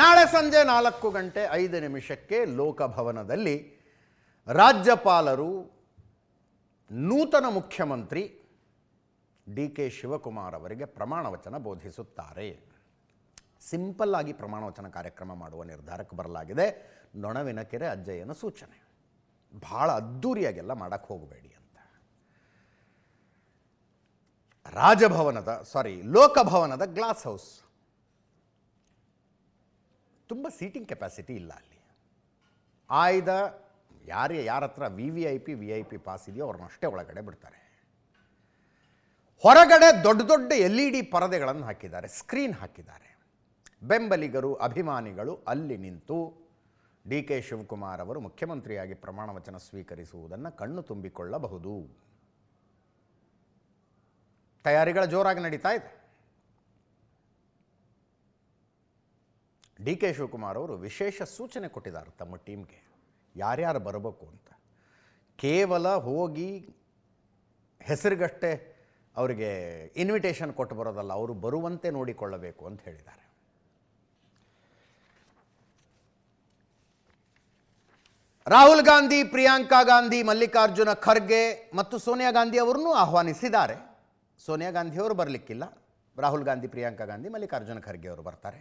ನಾಳೆ ಸಂಜೆ 4:05 ಲೋಕಭವನದಲ್ಲಿ ರಾಜ್ಯಪಾಲರು ನೂತನ ಮುಖ್ಯಮಂತ್ರಿ ಡಿ.ಕೆ. ಶಿವಕುಮಾರ್ ಅವರಿಗೆ ಪ್ರಮಾಣ ವಚನ ಬೋಧಿಸುತ್ತಾರೆ. ಸಿಂಪಲ್ ಆಗಿ ಪ್ರಮಾಣ ವಚನ ಕಾರ್ಯಕ್ರಮ ಮಾಡುವ ನಿರ್ಧಾರಕ್ಕೆ ಬರಲಾಗಿದೆ. ನೊಣವಿನಕೆರೆ ಅಜ್ಜಯ್ಯನ ಸೂಚನೆ. ಬಹಳ ಅದ್ದೂರಿಯಾಗೆಲ್ಲ ಮಾಡಕ್ಕೆ ಹೋಗಬೇಡಿ ಅಂತ. ಲೋಕಭವನದ ಗ್ಲಾಸ್ ಹೌಸ್ ತುಂಬ ಸೀಟಿಂಗ್ ಕೆಪಾಸಿಟಿ ಇಲ್ಲ. ಅಲ್ಲಿ ಆಯ್ದ ಯಾರ ಹತ್ರ VIP ಪಾಸ್ ಇದೆಯೋ ಅವ್ರನ್ನಷ್ಟೇ ಒಳಗಡೆ ಬಿಡ್ತಾರೆ. ಹೊರಗಡೆ ದೊಡ್ಡ LED ಪರದೆಗಳನ್ನು ಹಾಕಿದ್ದಾರೆ, ಸ್ಕ್ರೀನ್ ಹಾಕಿದ್ದಾರೆ. ಬೆಂಬಲಿಗರು, ಅಭಿಮಾನಿಗಳು ಅಲ್ಲಿ ನಿಂತು ಡಿ.ಕೆ. ಶಿವಕುಮಾರ್ ಅವರು ಮುಖ್ಯಮಂತ್ರಿಯಾಗಿ ಪ್ರಮಾಣ ವಚನ ಸ್ವೀಕರಿಸುವುದನ್ನು ಕಣ್ಣು ತುಂಬಿಕೊಳ್ಳಬಹುದು. ತಯಾರಿಗಳ ಜೋರಾಗಿ ನಡೀತಾ ಇದೆ. ಡಿ.ಕೆ. ಶಿವಕುಮಾರ್ ಅವರು ವಿಶೇಷ ಸೂಚನೆ ಕೊಟ್ಟಿದ್ದಾರೆ ತಮ್ಮ ಟೀಮ್ಗೆ, ಯಾರ್ಯಾರು ಬರಬೇಕು ಅಂತ. ಕೇವಲ ಹೋಗಿ ಹೆಸರಿಗಷ್ಟೇ ಅವರಿಗೆ ಇನ್ವಿಟೇಷನ್ ಕೊಟ್ಟು ಬರೋದಲ್ಲ, ಅವರು ಬರುವಂತೆ ನೋಡಿಕೊಳ್ಳಬೇಕು ಅಂತ ಹೇಳಿದ್ದಾರೆ. ರಾಹುಲ್ ಗಾಂಧಿ, ಪ್ರಿಯಾಂಕಾ ಗಾಂಧಿ, ಮಲ್ಲಿಕಾರ್ಜುನ ಖರ್ಗೆ ಮತ್ತು ಸೋನಿಯಾ ಗಾಂಧಿ ಅವರನ್ನು ಆಹ್ವಾನಿಸಿದ್ದಾರೆ. ಸೋನಿಯಾ ಗಾಂಧಿ ಅವರು ಬರಲಿಕ್ಕಿಲ್ಲ. ರಾಹುಲ್ ಗಾಂಧಿ, ಪ್ರಿಯಾಂಕಾ ಗಾಂಧಿ, ಮಲ್ಲಿಕಾರ್ಜುನ ಖರ್ಗೆ ಅವರು ಬರ್ತಾರೆ.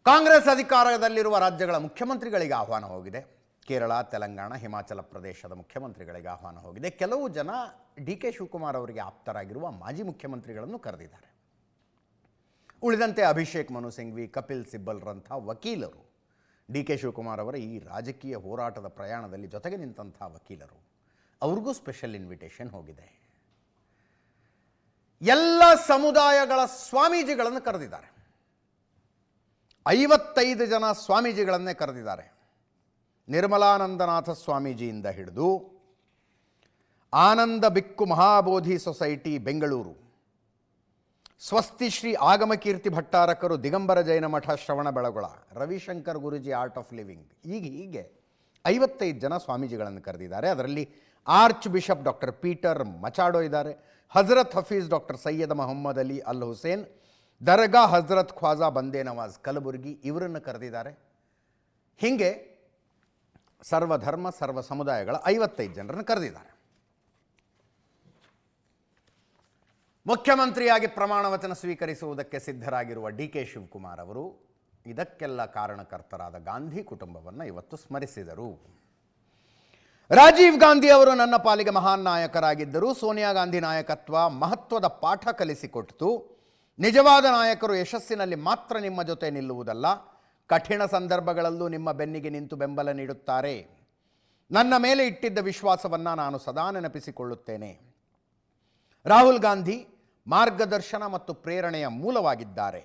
ಕಾಂಗ್ರೆಸ್ ಅಧಿಕಾರದಲ್ಲಿರುವ ರಾಜ್ಯಗಳ ಮುಖ್ಯಮಂತ್ರಿಗಳಿಗೆ ಆಹ್ವಾನ ಹೋಗಿದೆ. ಕೇರಳ, ತೆಲಂಗಾಣ, ಹಿಮಾಚಲ ಪ್ರದೇಶದ ಮುಖ್ಯಮಂತ್ರಿಗಳಿಗೆ ಆಹ್ವಾನ ಹೋಗಿದೆ. ಕೆಲವು ಜನ ಡಿ.ಕೆ. ಶಿವಕುಮಾರ್ ಅವರಿಗೆ ಆಪ್ತರಾಗಿರುವ ಮಾಜಿ ಮುಖ್ಯಮಂತ್ರಿಗಳನ್ನು ಕರೆದಿದ್ದಾರೆ. ಉಳಿದಂತೆ ಅಭಿಷೇಕ್ ಮನು ಸಿಂಘ್ವಿ, ಕಪಿಲ್ ಸಿಬ್ಬಲ್ರಂಥ ವಕೀಲರು, ಡಿ.ಕೆ. ಶಿವಕುಮಾರ್ ಅವರ ಈ ರಾಜಕೀಯ ಹೋರಾಟದ ಪ್ರಯಾಣದಲ್ಲಿ ಜೊತೆಗೆ ನಿಂತಹ ವಕೀಲರು, ಅವ್ರಿಗೂ ಸ್ಪೆಷಲ್ ಇನ್ವಿಟೇಷನ್ ಹೋಗಿದೆ. ಎಲ್ಲ ಸಮುದಾಯಗಳ ಸ್ವಾಮೀಜಿಗಳನ್ನು ಕರೆದಿದ್ದಾರೆ. 55 ಜನ ಸ್ವಾಮೀಜಿಗಳನ್ನೇ ಕರೆದಿದ್ದಾರೆ. ನಿರ್ಮಲಾನಂದನಾಥ ಸ್ವಾಮೀಜಿಯಿಂದ ಹಿಡಿದು ಆನಂದ ಬಿಕ್ಕು Mahabodhi society Bengaluru, Svasti Shri ಆಗಮಕೀರ್ತಿ ಭಟ್ಟಾರಕರು Digambara Jain Math Shravanabelagola, Ravishankar Guruji art of living, ಹೀಗೆ 55 ಜನ ಸ್ವಾಮೀಜಿಗಳನ್ನು ಕರೆದಿದ್ದಾರೆ. ಅದರಲ್ಲಿ ಆರ್ಚ್ ಬಿಷಪ್ ಡಾಕ್ಟರ್ ಪೀಟರ್ ಮಚಾಡೋ ಇದ್ದಾರೆ, ಹಜರತ್ ಹಫೀಜ್ ಡಾಕ್ಟರ್ ಸೈಯದ್ ಮೊಹಮ್ಮದ್ ಅಲಿ ಅಲ್ ಹುಸೇನ್, ದರ್ಗಾ ಹಜರತ್ ಖ್ವಾಜಾ ಬಂದೇ ನವಾಜ್ ಕಲಬುರ್ಗಿ ಇವರನ್ನು ಕರೆದಿದ್ದಾರೆ. ಹೀಗೆ ಸರ್ವಧರ್ಮ ಸರ್ವ ಸಮುದಾಯಗಳ 55 ಜನರನ್ನು ಕರೆದಿದ್ದಾರೆ. ಮುಖ್ಯಮಂತ್ರಿಯಾಗಿ ಪ್ರಮಾಣ ವಚನ ಸ್ವೀಕರಿಸುವುದಕ್ಕೆ ಸಿದ್ಧರಾಗಿರುವ ಡಿ.ಕೆ. ಶಿವಕುಮಾರ್ ಅವರು ಇದಕ್ಕೆಲ್ಲ ಕಾರಣಕರ್ತರಾದ ಗಾಂಧಿ ಕುಟುಂಬವನ್ನು ಇವತ್ತು ಸ್ಮರಿಸಿದರು. ರಾಜೀವ್ ಗಾಂಧಿ ಅವರು ನನ್ನ ಪಾಲಿಗೆ ಮಹಾನ್ ನಾಯಕರಾಗಿದ್ದರು. ಸೋನಿಯಾ ಗಾಂಧಿ ನಾಯಕತ್ವ ಮಹತ್ವದ ಪಾಠ ಕಲಿಸಿಕೊಟ್ಟಿತು. ನಿಜವಾದ ನಾಯಕರು ಯಶಸ್ಸಿನಲ್ಲಿ ಮಾತ್ರ ನಿಮ್ಮ ಜೊತೆ ನಿಲ್ಲುವುದಲ್ಲ, ಕಠಿಣ ಸಂದರ್ಭಗಳಲ್ಲೂ ನಿಮ್ಮ ಬೆನ್ನಿಗೆ ನಿಂತು ಬೆಂಬಲ ನೀಡುತ್ತಾರೆ. ನನ್ನ ಮೇಲೆ ಇಟ್ಟಿದ್ದ ವಿಶ್ವಾಸವನ್ನು ನಾನು ಸದಾ ನೆನಪಿಸಿಕೊಳ್ಳುತ್ತೇನೆ. ರಾಹುಲ್ ಗಾಂಧಿ ಮಾರ್ಗದರ್ಶನ ಮತ್ತು ಪ್ರೇರಣೆಯ ಮೂಲವಾಗಿದ್ದಾರೆ.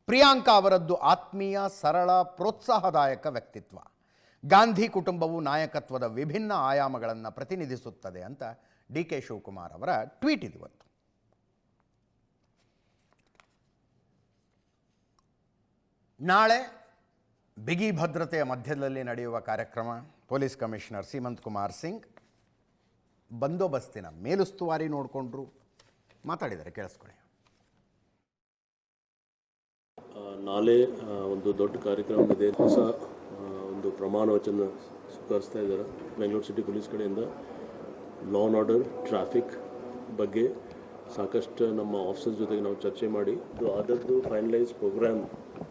ಪ್ರಿಯಾಂಕಾ ಅವರದ್ದು ಆತ್ಮೀಯ, ಸರಳ, ಪ್ರೋತ್ಸಾಹದಾಯಕ ವ್ಯಕ್ತಿತ್ವ. ಗಾಂಧಿ ಕುಟುಂಬವು ನಾಯಕತ್ವದ ವಿಭಿನ್ನ ಆಯಾಮಗಳನ್ನು ಪ್ರತಿನಿಧಿಸುತ್ತದೆ ಅಂತ ಡಿ.ಕೆ. ಶಿವಕುಮಾರ್ ಅವರ ಟ್ವೀಟ್ ಇದಿವತ್ತು. ನಾಳೆ ಬಿಗಿ ಭದ್ರತೆಯ ಮಧ್ಯದಲ್ಲಿ ನಡೆಯುವ ಕಾರ್ಯಕ್ರಮ. ಪೊಲೀಸ್ ಕಮಿಷನರ್ ಸೀಮಂತ್ ಕುಮಾರ್ ಸಿಂಗ್ ಬಂದೋಬಸ್ತಿನ ಮೇಲುಸ್ತುವಾರಿ ನೋಡಿಕೊಂಡ್ರು, ಮಾತಾಡಿದ್ದಾರೆ, ಕೇಳಿಸ್ಕೊಳ್ಳಿ. ನಾಳೆ ಒಂದು ದೊಡ್ಡ ಕಾರ್ಯಕ್ರಮ ಇದೆ. ಹೊಸ ಒಂದು ಪ್ರಮಾಣ ವಚನ ಸ್ವೀಕರಿಸ್ತಾ ಇದ್ದಾರೆ ಬೆಂಗಳೂರು ಸಿಟಿ ಪೊಲೀಸ್ ಕಡೆಯಿಂದ. ಲಾ ಆ್ಯಂಡ್ ಆರ್ಡರ್, ಟ್ರಾಫಿಕ್ ಬಗ್ಗೆ ಸಾಕಷ್ಟು ನಮ್ಮ ಆಫೀಸರ್ ಜೊತೆಗೆ ನಾವು ಚರ್ಚೆ ಮಾಡಿ ಅದರದ್ದು ಫೈನಲೈಸ್ ಪ್ರೋಗ್ರಾಮ್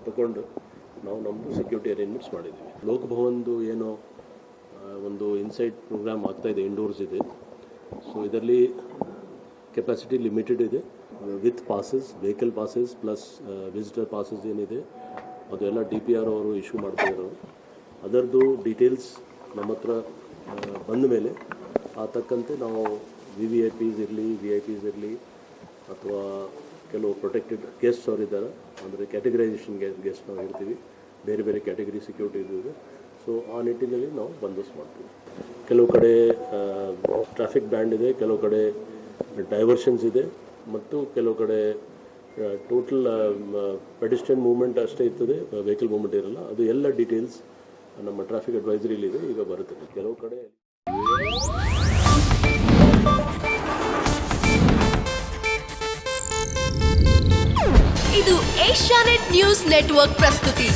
ತಗೊಂಡು ನಾವು ನಮ್ಮದು ಸೆಕ್ಯೂರಿಟಿ ಅರೇಂಜ್ಮೆಂಟ್ಸ್ ಮಾಡಿದ್ದೀವಿ. ಲೋಕಭವನದು ಏನೋ ಒಂದು ಇನ್ಸೈಡ್ ಪ್ರೋಗ್ರಾಮ್ ಆಗ್ತಾಯಿದೆ, ಇಂಡೋರ್ಸ್ ಇದೆ. ಸೊ ಇದರಲ್ಲಿ ಕೆಪಾಸಿಟಿ ಲಿಮಿಟೆಡ್ ಇದೆ. With passes, vehicle passes plus visitor passes ಏನಿದೆ ಅದೆಲ್ಲ DPR ಅವರು ಇಶ್ಯೂ ಮಾಡ್ತಾಯಿದ್ರು. ಅದರದ್ದು ಡೀಟೇಲ್ಸ್ ನಮ್ಮ ಹತ್ರ ಬಂದ ಮೇಲೆ ಆ ತಕ್ಕಂತೆ ನಾವು VVIPs ಇರಲಿ ಅಥವಾ ಕೆಲವು ಪ್ರೊಟೆಕ್ಟೆಡ್ ಗೆಸ್ಟ್ಸ್ ಅವರಿದ್ದಾರೆ, ಅಂದರೆ ಕ್ಯಾಟಗರೈಸೇಷನ್ ಗೆಸ್ಟ್ ನಾವು ಹೇಳ್ತೀವಿ, ಬೇರೆ ಬೇರೆ ಕ್ಯಾಟಗರಿ ಸೆಕ್ಯೂರಿಟಿ ಇದೆ. ಸೊ ಆ ನಿಟ್ಟಿನಲ್ಲಿ ನಾವು ಬಂದೋಬಸ್ತ್ ಮಾಡ್ತೀವಿ. ಕೆಲವು ಕಡೆ ಟ್ರಾಫಿಕ್ ಬ್ಯಾಂಡ್ ಇದೆ, ಕೆಲವು ಕಡೆ ಡೈವರ್ಷನ್ಸ್ ಇದೆ, ಮತ್ತು ಕೆಲವು ಕಡೆ ಟೋಟಲ್ ಪೆಡಿಸ್ಟ್ರಿಯನ್ ಮೂವ್ಮೆಂಟ್ ಅಷ್ಟೇ ಇರ್ತದೆ, ವೆಹಿಕಲ್ ಮೂವ್ಮೆಂಟ್ ಇರಲ್ಲ. ಅದು ಎಲ್ಲ ಡೀಟೇಲ್ಸ್ ನಮ್ಮ ಟ್ರಾಫಿಕ್ ಅಡ್ವೈಸರಿಲಿದೆ, ಈಗ ಬರುತ್ತದೆ. ಕೆಲವು ಕಡೆ ಇದು ಏಷ್ಯಾನೆಟ್ न्यूज नेटवर्क प्रस्तुति।